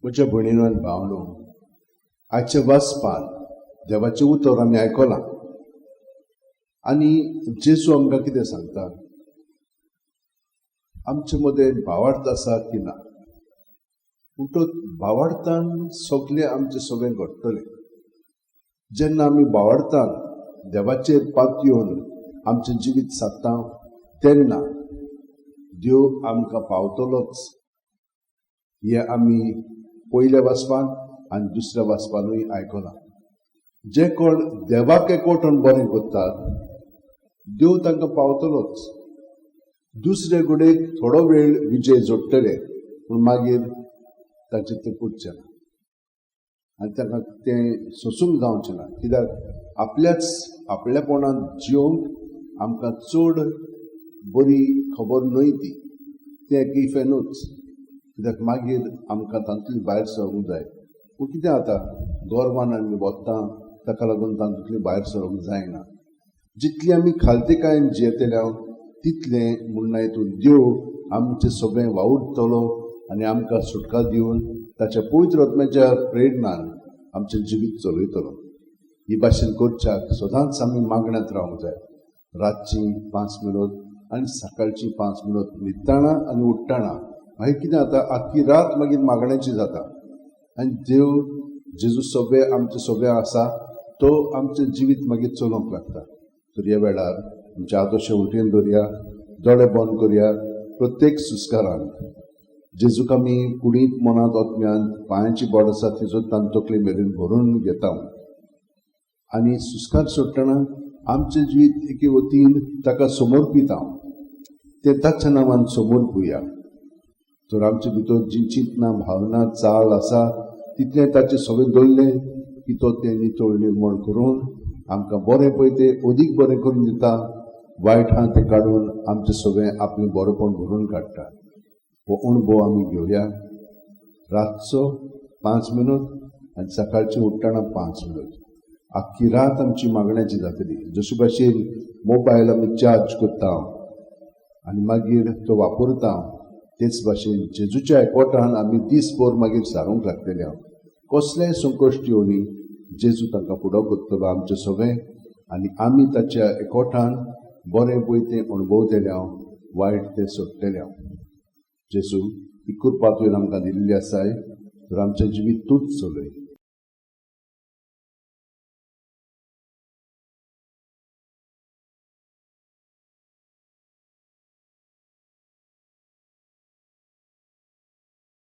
म्हज्या भयणीनो आनी भावनो, आजच्या वाचपान देवाचें उतर आमी आयकलां आनी जेजू आमकां कितें सांगता, आमचे मदें भावार्थ आसा की ना. पूण तो भावार्थान सगळें आमचें सगळें घडटलें. जेन्ना आमी भावार्थान देवाचेर पात येवन आमचें जिवीत सादता तेन्ना देव आमकां पावतलोच. हें आमी पयल्या वाचपान आनी दुसऱ्या वाचपानूय आयकलां. जे कोण देवाक एकवटून बरें करतात देव तांकां पावतलोच. दुसरे कडेन थोडो वेळ विजय जोडटले पूण मागीर तांचें तें पुरचें ना आनी तांकां तें सोंसूंक जावचें ना. कित्याक आपल्यापणान जियोंक आमकां चड बरी खबर न्हय ती. तें कैफेनूच, कित्याक मागीर आमकां तातूंतली भायर सरूंक जाय. पूण कितें जाता, गोरवान आमी वता ताका लागून तातूंतली भायर सरूंक जायना. जितली आमी खालतेकायेन जियेतल्या तितलें म्हणना हितून देव आमचें सगळें वावुरतलो आनी आमकां सुटका दिवन ताच्या पवित्र आत्म्याच्या प्रेरणान आमचें जिवीत चलयतलो. ही भाशेन करच्याक सदांच आमी मागण्यांत रावंक जाय. रातची 5 मिनट आनी सकाळची 5 मिनट न्हिदताना आनी उठ्ठाना. मागीर कितें जाता, आख्खी रात मागीर मागण्याची जाता आनी देव जेजू सगळें आमचें सगळें आसा तो आमचें जिवीत मागीर चलोवंक लागता. तर ह्या वेळार आमचे आदोशे उलटेन दवरया, दोळे बंद करया. प्रत्येक सुस्कारांत जेजूक आमी कुडींत मनांत आत्म्यांत पांयाची बोट आसा तिजो तान तकले मेरेन भरून घेता आनी सुस्कार सोडटना आमचें जिवीत एके वतीन ताका समर्पीत हांव तें ताच्या नांवान समर्पुया. तर आमचे भितर जी चिंतना भावना चाल आसा तितलें ताचें सगळें दवरलें की तो तें नितळ निर्मळ करून आमकां बरें पळय तें अदीक बरें करून दिता. वायट आहा तें काडून आमचें सगळें आपलें बरेंपण भरून काडटा. हो अणभव आमी घेवया. रातचो 5 मिनट आनी सकाळचें उठ्ठाना 5 मिनट. आख्खी रात आमची मागण्याची जातली. जशे भाशेन मोबायल आमी चार्ज करता आनी मागीर तो वापरता, तेच भाशेन जेजूच्या एकवटान आमी दीसभर मागीर सारूंक लागतले. कसलेय संकश्ट येवनी जेजू तांकां फुडो करतलो आमचें सगळें आनी आमी ताच्या एकवटान बरें पळय तें अणभवतले, वायट तें सोडटले. जेजू ही कृपा तुवें आमकां दिल्ली आसाय. तर आमचें जिवीत तूंच चलय.